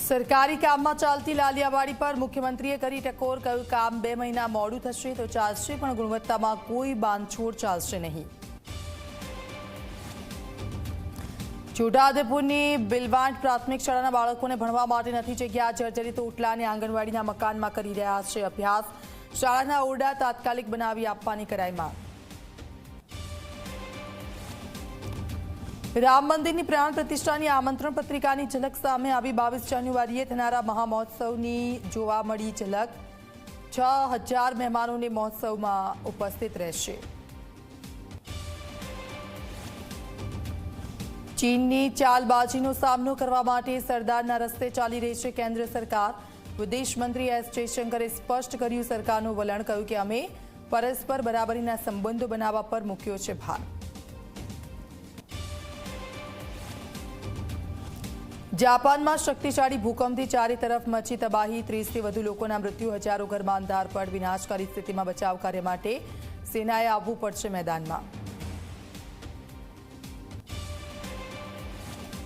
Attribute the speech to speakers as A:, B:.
A: સરકારી કામમાં ચાલતી લાલિયાવાડી પર મુખ્યમંત્રીએ કરી ટકોર, કહ્યું કામ 2 મહિના મોડું થશે તો ચાલશે પણ ગુણવત્તામાં કોઈ બાંધછોડ ચાલશે નહીં। છોટાઉદેપુરની બિલવાંટ પ્રાથમિક શાળાના બાળકોને ભણવા માટે નથી જગ્યા, જર્જરિત ઓટલાને આંગણવાડીના મકાનમાં કરી રહ્યા છે અભ્યાસ। શાળાના ઓરડા તાત્કાલિક બનાવી આપવાની કરાઈ માંગ। રામ મંદિરની પ્રાણ પ્રતિષ્ઠાની આમંત્રણ પત્રિકાની ઝલક સામે આવી। 22 જાન્યુઆરીએ થનારા મહામહોત્સવની જોવા મળી ઝલક। 6000 મહેમાનોને મહોત્સવમાં ઉપસ્થિત રહેશે। ચીનની ચાલબાજીનો સામનો કરવા માટે સરદારના રસ્તે ચાલી રહી છે કેન્દ્ર સરકાર। વિદેશ મંત્રી એસ જયશંકરે સ્પષ્ટ કર્યું સરકારનું વલણ, કહ્યું કે અમે પરસ્પર બરાબરીના સંબંધો બનાવવા પર મૂક્યો છે ભાર। જાપાનમાં શક્તિશાળી ભૂકંપથી ચારે તરફ મચી તબાહી, 30થી વધુ લોકોના મૃત્યુ, હજારો ઘરમાં અંધારપટ। વિનાશકારી સ્થિતિમાં બચાવ કાર્ય માટે સેનાએ આવવું પડશે મેદાનમાં।